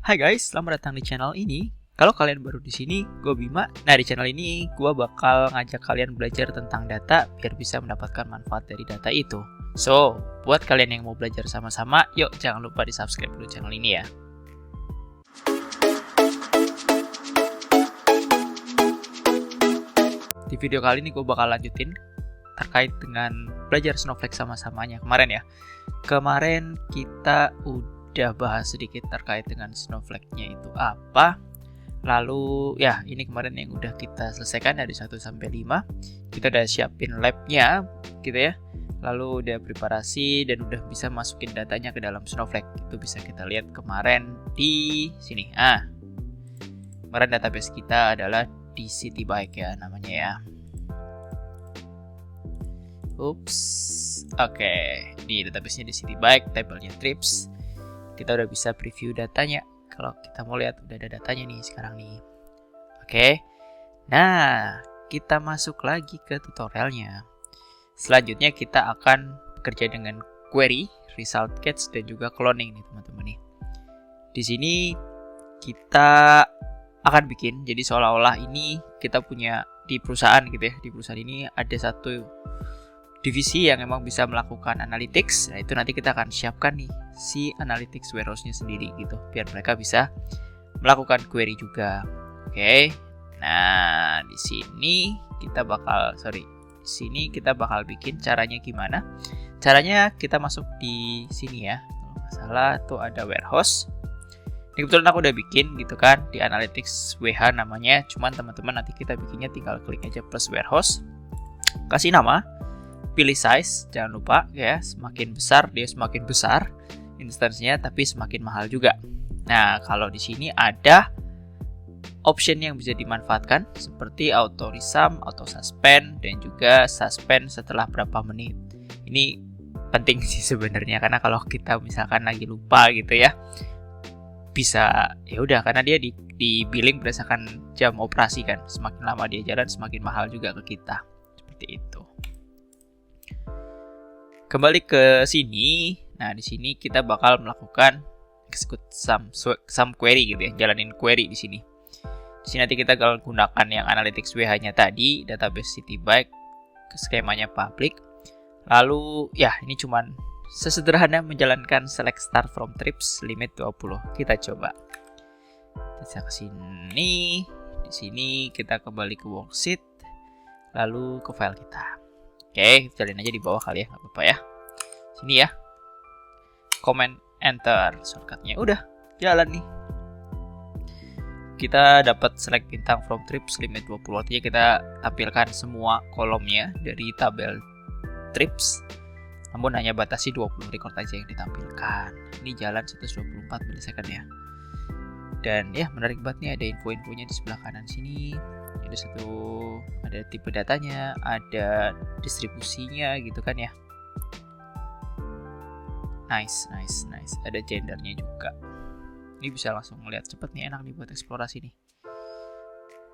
Hai guys, selamat datang di channel ini. Kalau kalian baru di sini, gue Bima. Nah, di channel ini gue bakal ngajak kalian belajar tentang data biar bisa mendapatkan manfaat dari data itu. So, buat kalian yang mau belajar sama-sama, yuk jangan lupa di subscribe dulu channel ini ya. Di video kali ini gue bakal lanjutin terkait dengan belajar Snowflake sama-samanya kemarin ya. Kemarin kita udah bahas sedikit terkait dengan Snowflake-nya itu apa. Lalu ya ini kemarin yang udah kita selesaikan dari 1 sampai 5. Kita udah siapin lab-nya gitu ya. Lalu udah preparasi dan udah bisa masukin datanya ke dalam Snowflake. Itu bisa kita lihat kemarin di sini. Kemarin database kita adalah di Citybike ya namanya ya. Oke, di database-nya di Citybike, tabelnya trips. Kita udah bisa preview datanya. Kalau kita mau lihat udah ada datanya nih sekarang nih. Oke. Nah, kita masuk lagi ke tutorialnya. Selanjutnya kita akan bekerja dengan query, result catch dan juga cloning nih teman-teman nih. Di sini kita akan bikin jadi seolah-olah ini kita punya di perusahaan gitu ya. Di perusahaan ini ada satu divisi yang emang bisa melakukan analytics. Nah, itu nanti kita akan siapkan nih si analytics warehouse-nya sendiri gitu biar mereka bisa melakukan query juga. Oke. Nah, di sini kita bakal bikin caranya gimana? Caranya kita masuk di sini ya. Kalau nggak salah tuh ada warehouse. Ini kebetulan aku udah bikin gitu kan di analytics WH namanya. Cuman teman-teman nanti kita bikinnya tinggal klik aja plus warehouse. Kasih nama, pilih size, jangan lupa ya, semakin besar dia semakin besar instansinya tapi semakin mahal juga. Nah, kalau di sini ada option yang bisa dimanfaatkan seperti auto resum, auto suspend dan juga suspend setelah berapa menit. Ini penting sih sebenarnya karena kalau kita misalkan lagi lupa gitu ya, bisa ya udah karena dia di billing berdasarkan jam operasi kan. Semakin lama dia jalan semakin mahal juga ke kita. Seperti itu. Kembali ke sini. Nah, di sini kita bakal melakukan execute some query gitu ya, jalanin query di sini. Di sini nanti kita akan gunakan yang analytics WH-nya tadi, database Citybike, skemanya public. Lalu ya, ini cuman sesederhana menjalankan select start from trips limit 20. Kita coba. Kita ke sini. Di sini kita kembali ke worksheet, lalu ke file kita. Oke, jalanin aja di bawah kali ya, nggak apa-apa ya. Sini ya. Command enter, shortcutnya udah jalan nih. Kita dapat select bintang from trips limit 20. Artinya kita tampilkan semua kolomnya dari tabel trips. Namun hanya batasi 20 record aja yang ditampilkan. Ini jalan 124 milisecond ya. Dan ya menarik banget nih, ada info-infonya di sebelah kanan sini. Ada tipe datanya, ada distribusinya gitu kan ya. Nice. Ada gendernya juga. Ini bisa langsung ngeliat cepet nih, enak nih buat eksplorasi nih.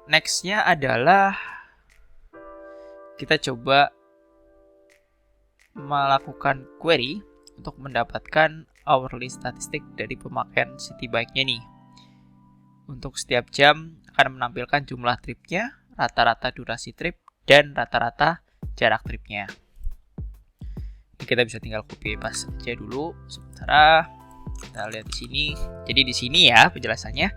Nextnya adalah kita coba melakukan query untuk mendapatkan hourly statistik dari pemakaian Citybike-nya nih. Untuk setiap jam akan menampilkan jumlah tripnya, rata-rata durasi trip, dan rata-rata jarak tripnya. Ini kita bisa tinggal copy paste aja dulu. Sementara kita lihat di sini. Jadi di sini ya penjelasannya,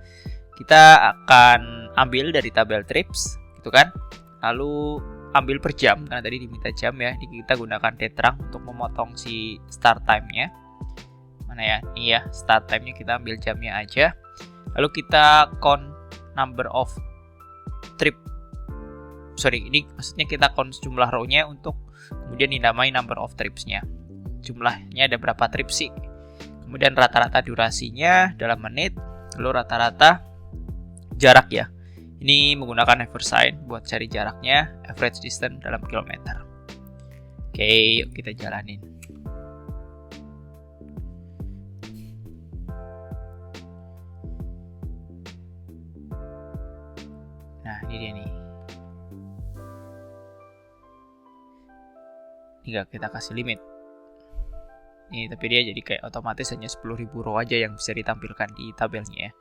kita akan ambil dari tabel trips, gitu kan? Lalu ambil per jam karena tadi diminta jam ya. Kita gunakan tetrang untuk memotong si start time-nya. Mana ya? Ini ya, start time-nya kita ambil jamnya aja. Lalu kita count number of trip. Ini maksudnya kita count jumlah row-nya untuk kemudian dinamai number of trips-nya. Jumlahnya ada berapa trip sih? Kemudian rata-rata durasinya dalam menit, lalu rata-rata jarak ya. Ini menggunakan average sign buat cari jaraknya, average distance dalam kilometer. Oke, yuk kita jalanin. Nah, ini dia nih. Tinggal kita kasih limit. ini, tapi dia jadi kayak otomatis hanya 10.000 row aja yang bisa ditampilkan di tabelnya ya.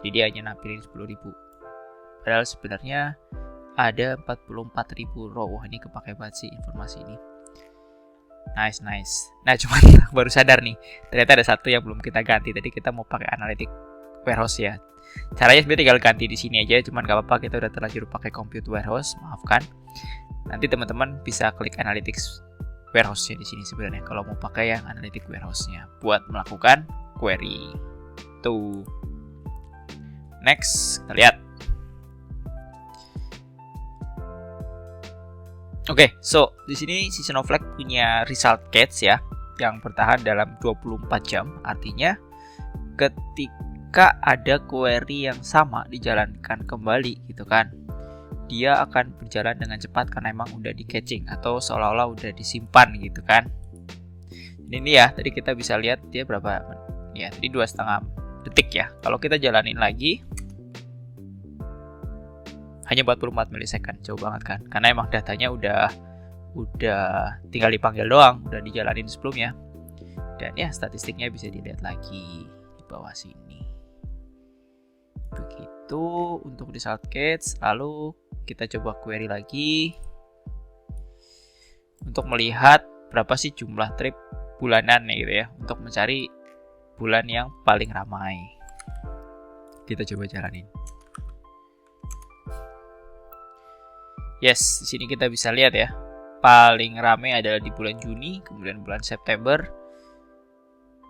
Jadi dia hanya nampilin 10.000. Padahal sebenarnya ada 44.000 row. Wah, ini kepake banget sih informasi ini. Nice. Nah, cuman baru sadar nih, ternyata ada satu yang belum kita ganti. Tadi kita mau pakai analytic warehouse ya. Caranya sebenarnya tinggal ganti di sini aja, cuman gak apa-apa, kita udah terlanjur pakai compute warehouse, maafkan. Nanti teman-teman bisa klik analytics warehouse-nya di sini sebenarnya kalau mau pakai yang analytic warehouse-nya buat melakukan query. Tuh. Next, kita lihat. Oke, so di sini si Snowflake punya result cache ya yang bertahan dalam 24 jam. Artinya ketika ada query yang sama dijalankan kembali gitu kan, dia akan berjalan dengan cepat karena emang udah di caching atau seolah-olah udah disimpan gitu kan. Ini ya, tadi kita bisa lihat dia berapa ya, tadi 2,5 detik ya. Kalau kita jalanin lagi hanya 44 milisecond, jauh banget kan? Karena emang datanya udah tinggal dipanggil doang, udah dijalanin sebelumnya. Dan ya statistiknya bisa dilihat lagi di bawah sini. Begitu untuk result cache. Lalu kita coba query lagi untuk melihat berapa sih jumlah trip bulanan gitu ya, untuk mencari bulan yang paling ramai. Kita coba jalanin. Yes, di sini kita bisa lihat ya, paling ramai adalah di bulan Juni, kemudian bulan September,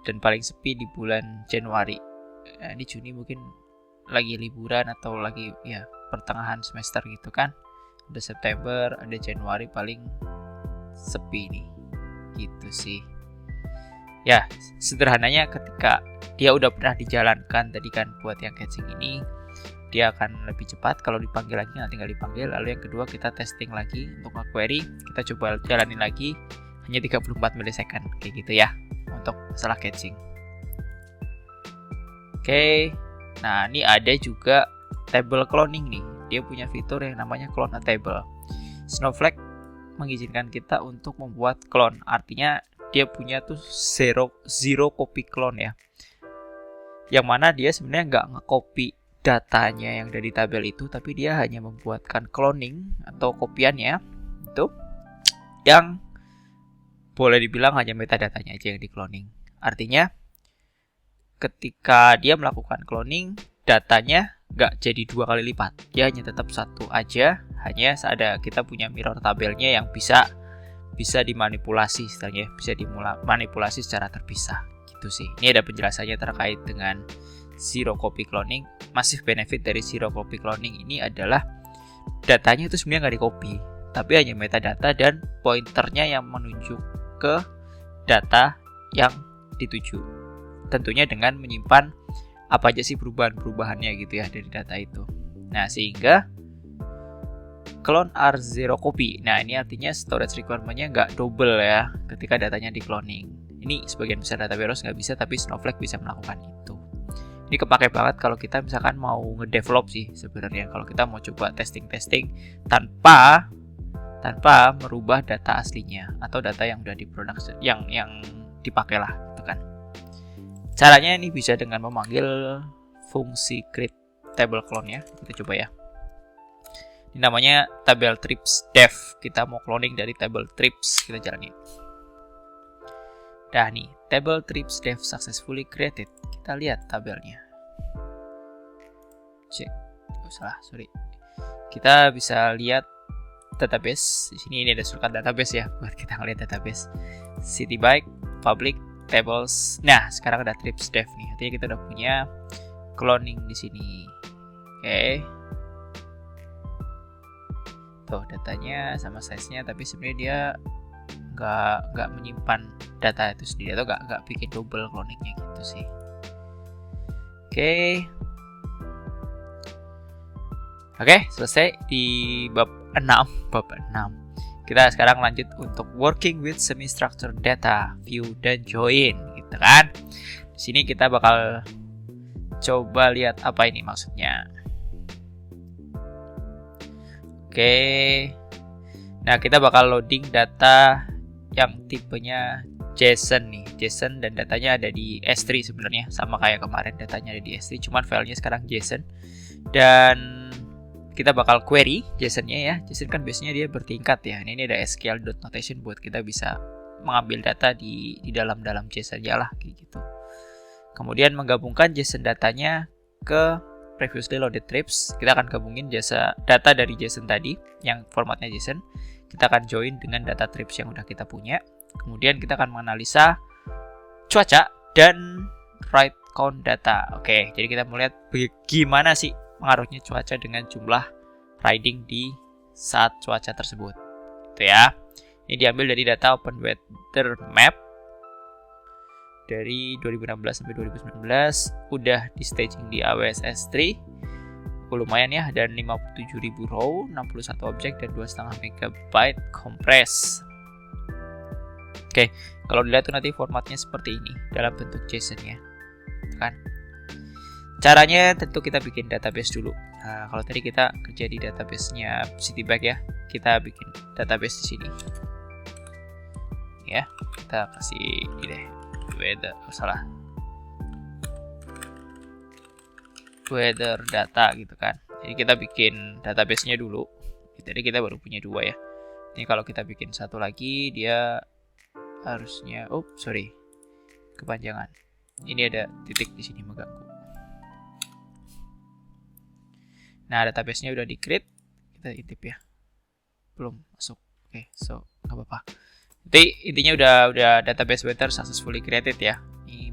dan paling sepi di bulan Januari. Nah, ini Juni mungkin lagi liburan atau lagi ya pertengahan semester gitu kan. Ada September, ada Januari paling sepi nih, gitu sih. Ya, sederhananya ketika dia udah pernah dijalankan tadi kan buat yang catching ini, dia akan lebih cepat. Kalau dipanggil lagi, nanti tinggal dipanggil. Lalu yang kedua kita testing lagi untuk query, kita coba jalanin lagi, hanya 34 milisecond kayak gitu ya untuk masalah catching. Oke. Nah, ini ada juga table cloning nih. Dia punya fitur yang namanya clone a table. Snowflake mengizinkan kita untuk membuat clone. Artinya dia punya tuh zero copy clone ya. Yang mana dia sebenarnya nggak nge-copy datanya yang ada di tabel itu, tapi dia hanya membuatkan cloning atau kopiannya itu yang boleh dibilang hanya metadatanya aja yang di cloning. Artinya ketika dia melakukan cloning, datanya nggak jadi 2 kali lipat, dia hanya tetap satu aja. Hanya ada kita punya mirror tabelnya yang bisa dimanipulasi, istilahnya bisa dimanipulasi secara terpisah gitu sih. Ini ada penjelasannya terkait dengan zero copy cloning. Massive benefit dari zero copy cloning ini adalah datanya itu sebenarnya nggak di copy, tapi hanya metadata dan pointernya yang menunjuk ke data yang dituju. Tentunya dengan menyimpan apa aja sih perubahan-perubahannya gitu ya dari data itu. Nah, sehingga clone are zero copy. Nah, ini artinya storage requirement-nya nggak double ya ketika datanya di cloning. Ini sebagian besar data warehouse nggak bisa, tapi Snowflake bisa melakukan itu. Ini kepake banget kalau kita misalkan mau ngedevelop sih sebenarnya. Kalau kita mau coba testing tanpa merubah data aslinya atau data yang udah di production yang dipakai lah gitu kan. Caranya ini bisa dengan memanggil fungsi create table clone ya. Kita coba ya. Ini namanya table trips dev. Kita mau cloning dari table trips, kita jalanin. Dah nih, table trips dev successfully created. Kita lihat tabelnya. Cek. Oh, salah, sorry. Kita bisa lihat database. Di sini ini ada shortcut database ya buat kita ngeliat database. City bike, public, tables. Nah, sekarang ada trips dev nih. Artinya kita udah punya cloning di sini. Oke. Tuh datanya sama size-nya, tapi sebenarnya dia nggak menyimpan data itu sendiri atau nggak bikin double cloningnya gitu sih. Oke, selesai di bab 6. Kita sekarang lanjut untuk working with semi-structured data, view dan join gitu kan. Di sini kita bakal coba lihat apa ini maksudnya. Oke. Nah, kita bakal loading data yang tipenya JSON nih, JSON dan datanya ada di S3 sebenarnya, sama kayak kemarin datanya ada di S3, cuman filenya sekarang JSON. Dan kita bakal query JSON-nya ya. JSON kan biasanya dia bertingkat ya. Ini ada SQL.notation buat kita bisa mengambil data di dalam JSON-nya lah kayak gitu. Kemudian menggabungkan JSON datanya ke previously loaded trips. Kita akan gabungin data dari JSON tadi yang formatnya JSON. Kita akan join dengan data trips yang udah kita punya. Kemudian kita akan menganalisa cuaca dan write count data. Oke, jadi kita melihat bagaimana sih pengaruhnya cuaca dengan jumlah riding di saat cuaca tersebut. Itu ya. Ini diambil dari data Open Weather Map dari 2016 sampai 2019, udah di staging di AWS S3. Lumayan ya, dan 57.000 row, 61 objek dan 2,5 MB compress. Oke, kalau dilihat tuh nanti formatnya seperti ini dalam bentuk JSON-nya. Kan? Caranya tentu kita bikin database dulu. Nah, kalau tadi kita kerja di database-nya Citybike ya, kita bikin database di sini. Ya, kita kasih ini deh. Weather data gitu kan. Jadi kita bikin database-nya dulu. Jadi kita baru punya 2 ya. Ini kalau kita bikin satu lagi dia harusnya kepanjangan. Ini ada titik di sini mengganggu. Nah, database-nya udah di-create. Kita intip ya. Belum masuk. Oke, nggak apa-apa. Jadi intinya udah database weather successfully created ya. Ini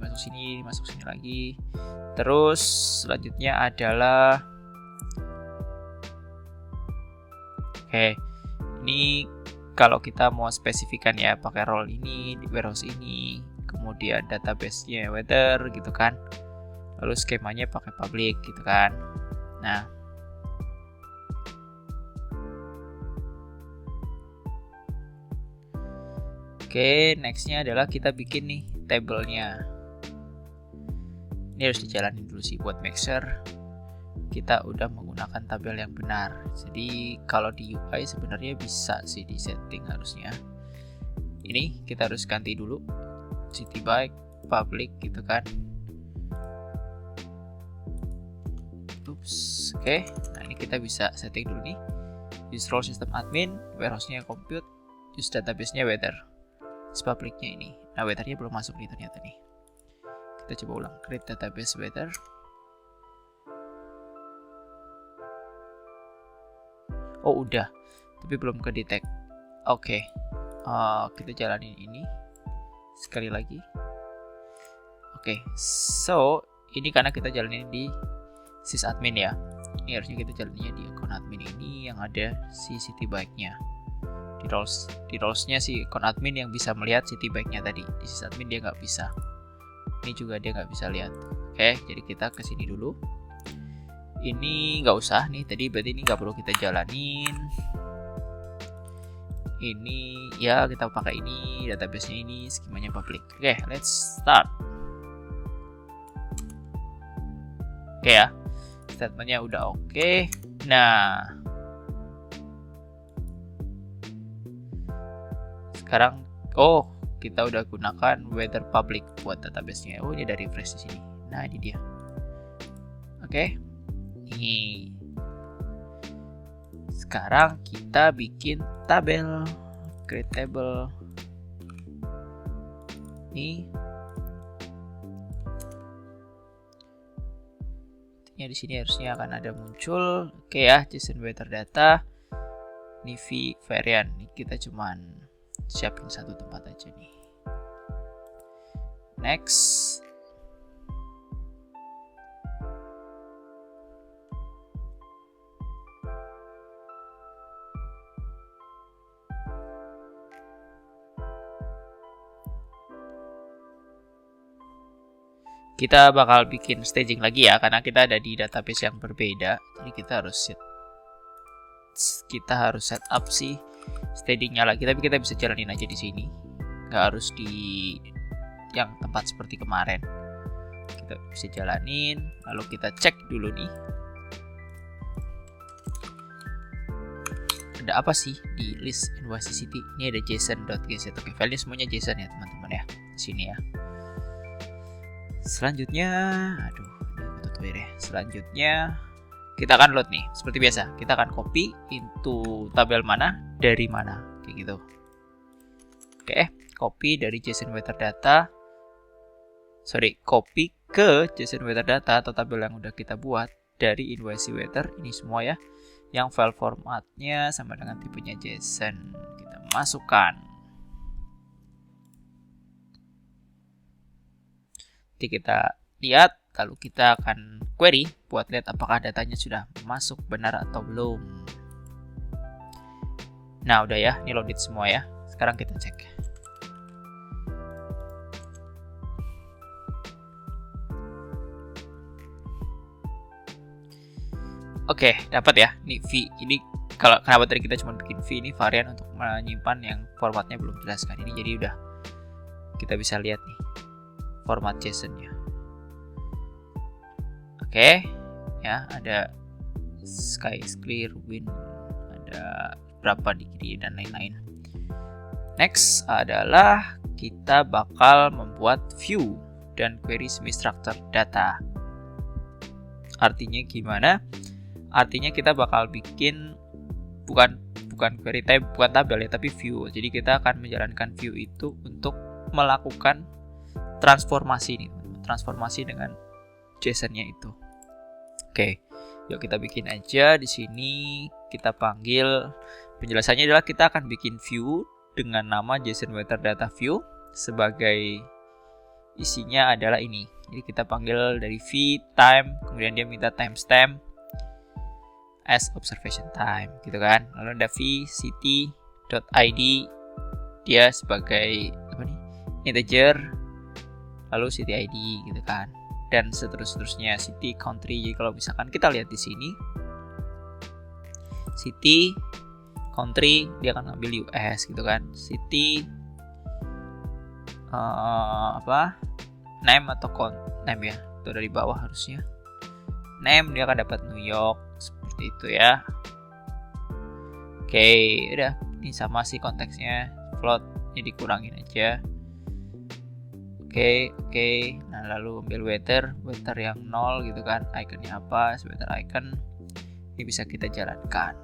masuk sini lagi. Terus selanjutnya adalah ini kalau kita mau spesifikan ya, pakai role ini di warehouse ini, kemudian database-nya weather gitu kan. Lalu skemanya pakai public gitu kan. Nah, nextnya adalah kita bikin nih tabelnya. Ini harus dijalanin dulu sih buat make sure kita udah menggunakan tabel yang benar. Jadi kalau di UI sebenarnya bisa sih di setting harusnya. Ini kita harus ganti dulu Citybike public gitu kan. Nah ini kita bisa setting dulu nih. Use role system admin, warehouse-nya compute, use database-nya weather. Public-nya ini. Nah, weather-nya belum masuk nih ternyata nih. Kita coba ulang. Create database weather. Oh, udah. Tapi belum ke detect. Oke. Kita jalanin ini. Sekali lagi. Oke. So, ini karena kita jalanin di sysadmin ya. Ini harusnya kita jalaninnya di akun admin ini yang ada si Citybike-nya. Di roles-nya si akun admin yang bisa melihat Citybike-nya tadi. Di sysadmin dia nggak bisa. Ini juga dia nggak bisa lihat. Oke, jadi kita ke sini dulu. Ini nggak usah nih, tadi berarti ini nggak perlu kita jalanin. Ini ya kita pakai ini, database-nya ini, skemanya public. Oke, let's start. Oke ya, statementnya udah oke. Nah, sekarang kita udah gunakan weather public buat database-nya. Ini dari refresh di sini. Nah, ini dia. Oke. Ini. Sekarang kita bikin tabel. Create table. Ini. Di sini harusnya akan ada muncul. Oke ya, JSON weather data. Ini variant. Ini kita cuman siapin satu tempat aja nih. Next. Kita bakal bikin staging lagi ya, karena kita ada di database yang berbeda. Jadi kita harus set up sih stagingnya lagi, tapi kita bisa jalanin aja di sini, nggak harus di yang tempat seperti kemarin. Kita bisa jalanin, lalu kita cek dulu nih ada apa sih di list NYC City. Ini ada JSON.gz. Oke, filenya semuanya JSON ya teman-teman ya, di sini ya. Selanjutnya, aduh, ini aku tutup deh. Selanjutnya kita akan load nih, seperti biasa. Kita akan copy into tabel mana, dari mana, kayak gitu. Oke, copy dari JSON weather data. Copy ke JSON weather data atau tabel yang udah kita buat dari invoice weather ini semua ya. Yang file formatnya sama dengan tipenya JSON. Kita masukkan. Nanti kita lihat, lalu kita akan query buat lihat apakah datanya sudah masuk benar atau belum. Nah, udah ya, ini loaded semua ya. Sekarang kita cek. Oke, dapat ya. Ini V. Ini kalau kenapa tadi kita cuma bikin V, ini varian untuk menyimpan yang formatnya belum jelas kan. Ini jadi udah kita bisa lihat nih format JSON-nya. Oke, ya ada sky is clear, wind, ada berapa degree dan lain-lain. Next adalah kita bakal membuat view dan query semi-structured data. Artinya gimana? Artinya kita bakal bikin bukan query type, bukan tabel ya, tapi view. Jadi kita akan menjalankan view itu untuk melakukan transformasi nih, transformasi dengan JSON-nya itu. Oke, yuk kita bikin aja di sini. Kita panggil, penjelasannya adalah kita akan bikin view dengan nama JSON weather data view, sebagai isinya adalah ini. Jadi kita panggil dari v time, kemudian dia minta timestamp as observation time gitu kan. Lalu ada v city.id, dia sebagai apa nih, integer, lalu city id gitu kan, dan seterusnya city country. Jadi kalau misalkan kita lihat di sini city country, dia akan ambil US gitu kan. City name atau name ya, itu dari bawah harusnya. Name dia akan dapat New York, seperti itu ya. Oke, udah, ini sama sih konteksnya, float ini dikurangin aja. Oke. Nah, lalu ambil weather yang 0 gitu kan. Iconnya apa? Weather icon. Ini bisa kita jalankan.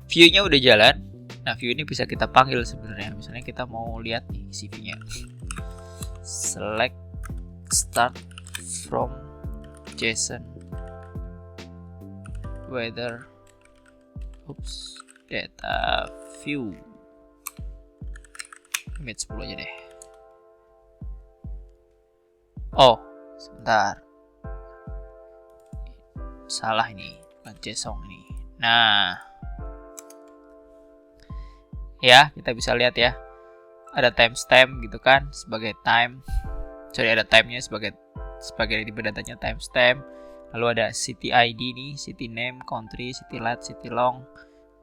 View-nya udah jalan. Nah, view ini bisa kita panggil sebenarnya. Misalnya kita mau lihat nih CV-nya. Select start from JSON weather data view. Image 10 aja deh. Oh, sebentar. Salah ini, bukan JSON ini. Nah, ya, kita bisa lihat ya. Ada timestamp gitu kan sebagai time. Ada time-nya sebagai tipe datanya timestamp. Lalu ada city ID nih, city name, country, city lat, city long,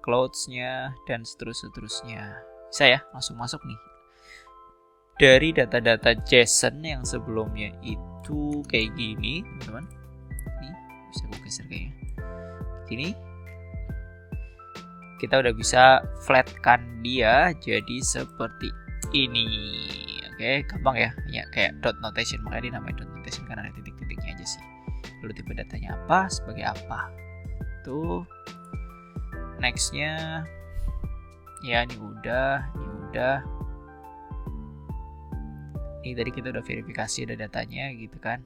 clothes-nya, dan seterusnya. Bisa ya, langsung masuk nih. Dari data-data JSON yang sebelumnya itu kayak gini, teman-teman. Nih, bisa gue geser kayaknya. Gini. Kita udah bisa flatkan dia jadi seperti ini. Oke, gampang ya. Ya, kayak dot notation, makanya dinamain dot notation karena ada titik-titiknya aja sih. Lalu tipe datanya apa, sebagai apa. Tuh. Next-nya ya, ini udah. Ini tadi kita udah verifikasi ada datanya gitu kan.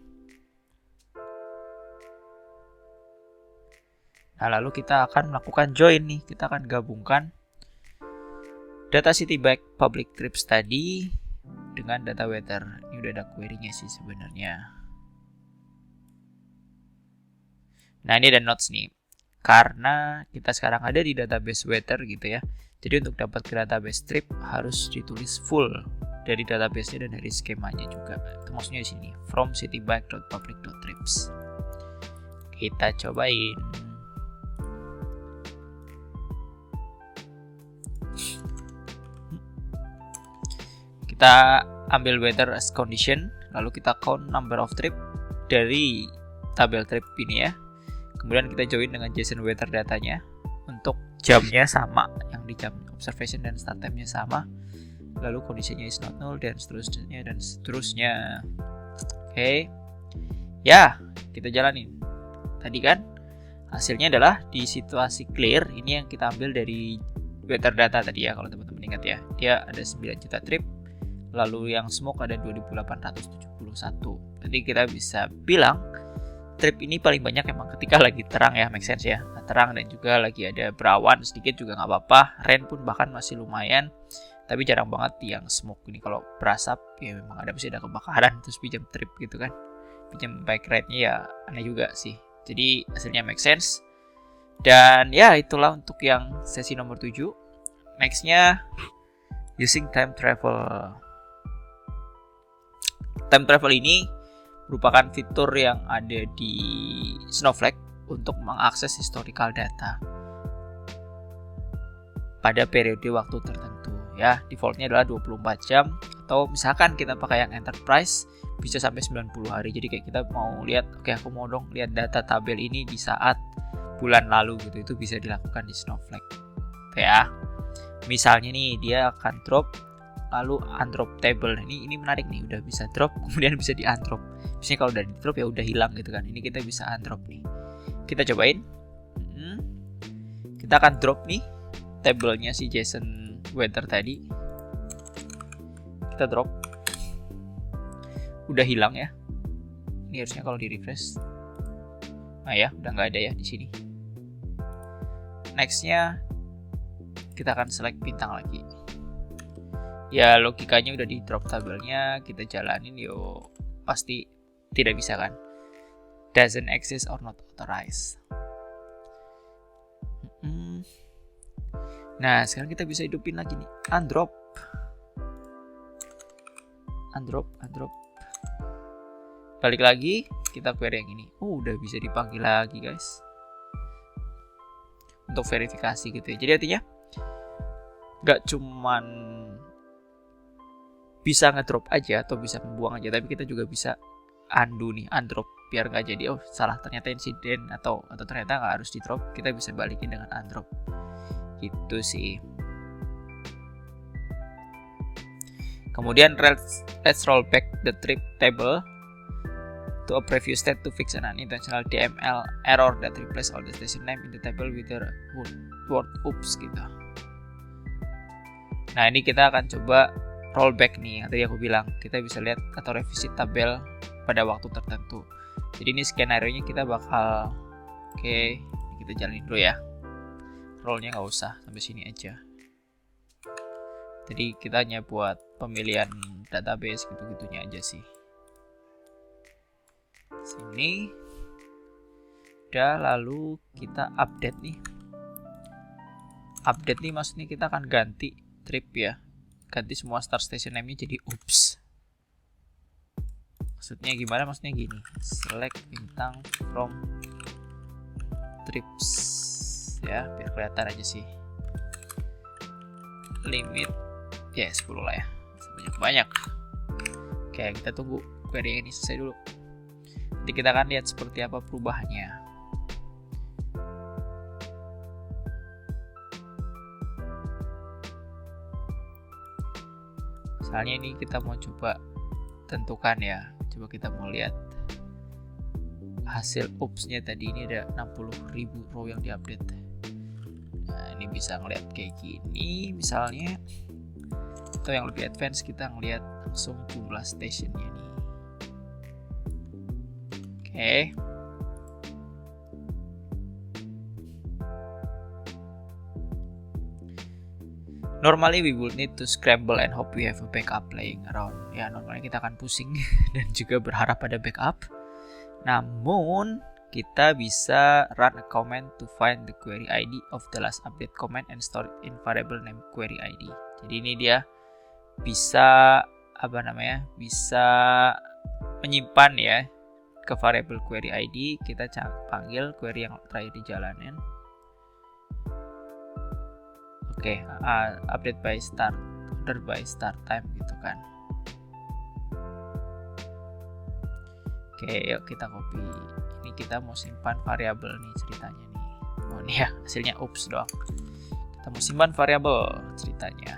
Nah, lalu kita akan melakukan join nih. Kita akan gabungkan data Citibank public trips tadi dengan data weather. Ini udah ada query-nya sih sebenarnya. Nah, ini ada notes nih. Karena kita sekarang ada di database weather gitu ya. Jadi untuk dapat ke database trip harus ditulis full dari database-nya dan dari skemanya juga. Itu maksudnya di sini, from citibank.public.trips. Kita cobain. Kita ambil weather as condition, lalu kita count number of trip dari tabel trip ini ya. Kemudian kita join dengan JSON weather datanya untuk jamnya sama, yang di jam observation dan start time-nya sama. lalu kondisinya is not null, dan seterusnya. Oke. Ya, kita jalanin. Tadi kan hasilnya adalah di situasi clear, ini yang kita ambil dari weather data tadi ya, kalau teman-teman ingat ya. Dia ada 9 juta trip, lalu yang smoke ada 2871. Jadi kita bisa bilang trip ini paling banyak emang ketika lagi terang ya, make sense ya. Terang dan juga lagi ada berawan sedikit juga nggak apa-apa. Rain pun bahkan masih lumayan, tapi jarang banget yang smoke ini. Kalau berasap ya memang ada, pasti ada kebakaran terus pinjam trip gitu kan, pinjam bike ride-nya ya aneh juga sih. Jadi hasilnya make sense. Dan ya itulah untuk yang sesi nomor 7. Nextnya using time travel. Time travel ini merupakan fitur yang ada di Snowflake untuk mengakses historical data pada periode waktu tertentu ya. Defaultnya adalah 24 jam, atau misalkan kita pakai yang enterprise bisa sampai 90 hari. Jadi kayak kita mau lihat, oke aku mau dong lihat data tabel ini di saat bulan lalu gitu, itu bisa dilakukan di Snowflake ya. Misalnya nih dia akan drop lalu undrop table. Ini menarik nih, udah bisa drop kemudian bisa di undrop. Biasanya kalau udah di drop ya udah hilang gitu kan. Ini kita bisa undrop nih. Kita cobain. Kita akan drop nih tabelnya si JSON weather tadi. Kita drop. Udah hilang ya. Ini harusnya kalau di refresh. Nah ya, udah nggak ada ya di sini. Nextnya kita akan select bintang lagi. Ya logikanya udah di drop tabelnya, kita jalanin yo pasti tidak bisa kan. Doesn't exist or not authorized. Nah sekarang kita bisa hidupin lagi nih, undrop. Balik lagi, kita query yang ini. Udah bisa dipanggil lagi guys, untuk verifikasi gitu ya. Jadi artinya nggak cuman bisa ngedrop aja atau bisa membuang aja, tapi kita juga bisa undo nih, undrop, biar nggak jadi oh salah ternyata insiden atau ternyata nggak harus di drop, kita bisa balikin dengan undrop gitu sih. Kemudian let's roll back the trip table to a previous state to fix an unintentional DML error that replace all the station name in the table with the word oops gitu. Nah ini kita akan coba rollback nih, yang tadi aku bilang kita bisa lihat atau revisi tabel pada waktu tertentu. Jadi ini skenario-nya kita bakal kita jalanin dulu ya. Rollnya nggak usah, sampai sini aja. Jadi kita hanya buat pemilihan database gitu-gitunya aja sih. Sini udah, lalu kita update nih. Update nih maksudnya kita akan ganti trip ya. Ganti semua start station name-nya jadi oops. Maksudnya gimana? Maksudnya gini, select bintang from trips ya, biar kelihatan aja sih. Limit ya 10 lah ya, banyak. Oke, kita tunggu query ini selesai dulu. Nanti kita akan lihat seperti apa perubahannya. Misalnya ini kita mau coba tentukan ya, coba kita mau lihat hasil oops-nya tadi. Ini ada 60.000 row yang diupdate. Nah ini bisa ngeliat kayak gini misalnya, atau yang lebih advance kita ngeliat langsung jumlah stationnya nih. Oke. Normally we will need to scramble and hope we have a backup playing around. Ya, normalnya kita akan pusing dan juga berharap ada backup. Namun, kita bisa run a command to find the query ID of the last update command and store it in variable name query ID. Jadi ini dia bisa bisa menyimpan ya ke variable query ID. Kita panggil query yang terakhir dijalanin. Oke, update by start, order by start time gitu kan. Oke, yuk kita copy. Ini kita mau simpan variabel nih ceritanya nih. Oh ini ya, hasilnya oops doang. Kita mau simpan variabel ceritanya.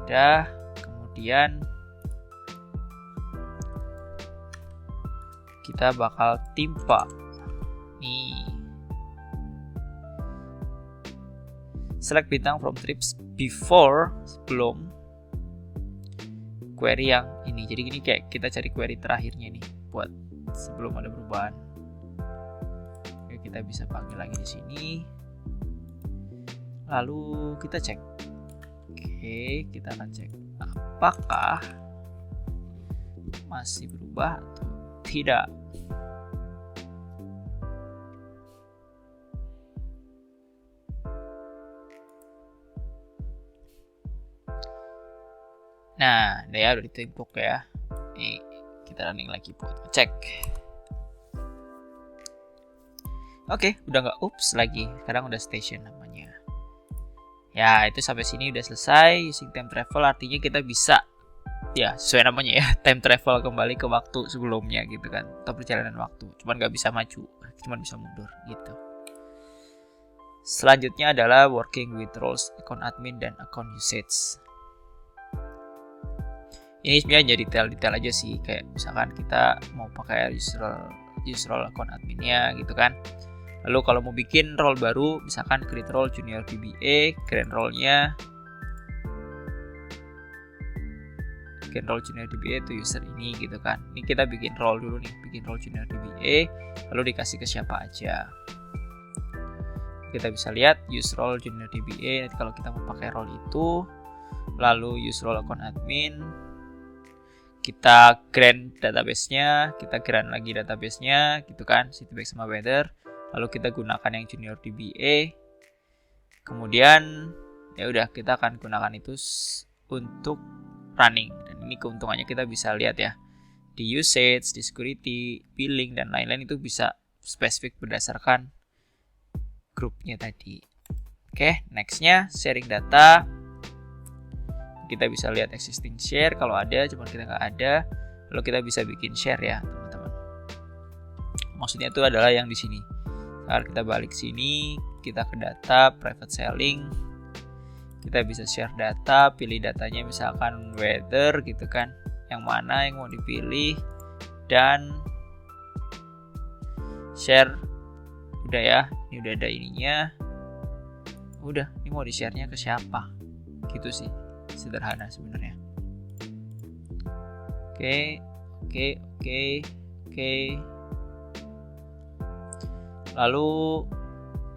Udah, kemudian kita bakal timpa nih. Select bintang from trips before, sebelum query yang ini. Jadi gini, kayak kita cari query terakhirnya nih buat sebelum ada perubahan. Oke, kita bisa panggil lagi di sini. Lalu kita cek. Oke, kita akan cek apakah masih berubah atau tidak. Nah, ya udah ditimpuk ya. Nih, kita running lagi buat ngecek. Oke, udah nggak oops lagi. Sekarang udah station namanya. Ya, itu sampai sini udah selesai. Using time travel artinya kita bisa, ya sesuai namanya ya, time travel kembali ke waktu sebelumnya gitu kan, atau perjalanan waktu. Cuman nggak bisa maju, cuman bisa mundur gitu. Selanjutnya adalah working with roles account admin dan account usage. Ini sebenarnya jadi detail-detail aja sih, kayak misalkan kita mau pakai use role account adminnya gitu kan. Lalu kalau mau bikin role baru, misalkan create role junior DBA, create role-nya junior DBA itu user ini gitu kan. Ini kita bikin role dulu nih, bikin role junior DBA, lalu dikasih ke siapa aja. Kita bisa lihat use role junior DBA. Nanti kalau kita mau pakai role itu, lalu use role account admin, kita grant database-nya, kita grant lagi database-nya gitu kan, Citibank sama Weather. Lalu kita gunakan yang junior DBA. Kemudian ya udah, kita akan gunakan itu untuk running. Dan ini keuntungannya kita bisa lihat ya, di usage, di security, billing dan lain-lain itu bisa spesifik berdasarkan grupnya tadi. Oke, nextnya sharing data. Kita bisa lihat existing share kalau ada, cuman kita nggak ada. Lalu kita bisa bikin share ya teman-teman. Maksudnya itu adalah yang di sini. Sekarang kita balik sini, kita ke data, private selling. Kita bisa share data, pilih datanya misalkan weather gitu kan. Yang mana yang mau dipilih, dan share. Udah ya, ini udah ada ininya. Udah, ini mau di-share-nya ke siapa? Gitu sih. Sederhana sebenarnya. Oke. Lalu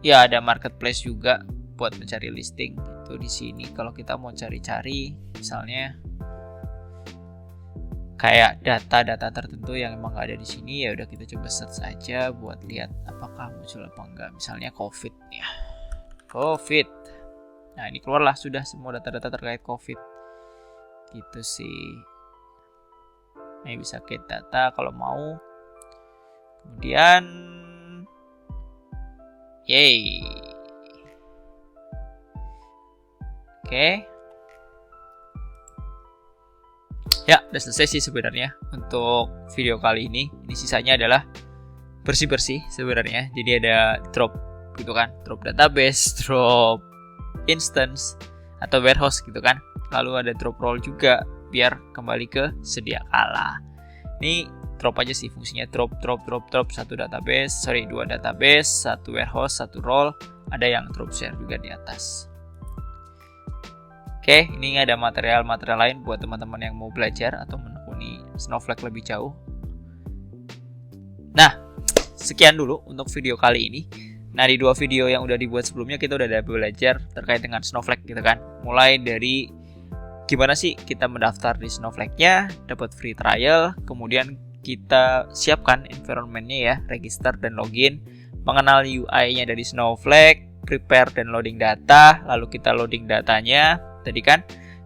ya ada marketplace juga buat mencari listing. Itu di sini kalau kita mau cari-cari misalnya kayak data-data tertentu yang emang nggak ada di sini, ya udah kita coba search saja buat lihat apakah muncul apa enggak. Misalnya COVID ya. COVID. Nah, ini keluarlah sudah semua data-data terkait COVID. Gitu sih. Ini bisa get data kalau mau. Kemudian yay. Oke. Ya, udah selesai sih sebenarnya untuk video kali ini. Ini sisanya adalah bersih-bersih sebenarnya. Jadi ada drop gitu kan, drop database, drop instance atau warehouse gitu kan. Lalu ada drop role juga biar kembali ke sedia kala. Ini drop aja sih fungsinya, drop satu database, dua database, satu warehouse, satu role. Ada yang drop share juga di atas. Oke, ini ada material-material lain buat teman-teman yang mau belajar atau menekuni Snowflake lebih jauh. Nah, sekian dulu untuk video kali ini. Nah, di 2 video yang udah dibuat sebelumnya kita udah ada belajar terkait dengan Snowflake gitu kan. Mulai dari gimana sih kita mendaftar di Snowflake-nya, dapat free trial, kemudian kita siapkan environment-nya ya, register dan login, mengenal UI-nya dari Snowflake, prepare dan loading data, lalu kita loading datanya tadi kan.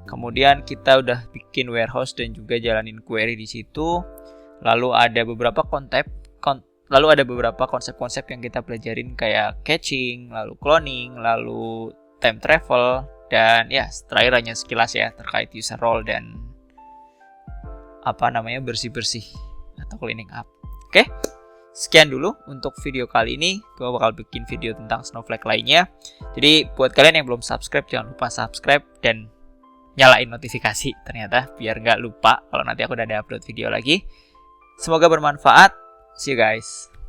Kemudian kita udah bikin warehouse dan juga jalanin query di situ. Lalu ada beberapa konsep-konsep yang kita pelajarin kayak caching, lalu cloning, lalu time travel, dan ya terakhir hanya sekilas ya terkait user role dan bersih-bersih atau cleaning up. Oke, sekian dulu untuk video kali ini. Gue bakal bikin video tentang Snowflake lainnya. Jadi buat kalian yang belum subscribe, jangan lupa subscribe dan nyalain notifikasi ternyata biar nggak lupa kalau nanti aku udah ada upload video lagi. Semoga bermanfaat. See you guys.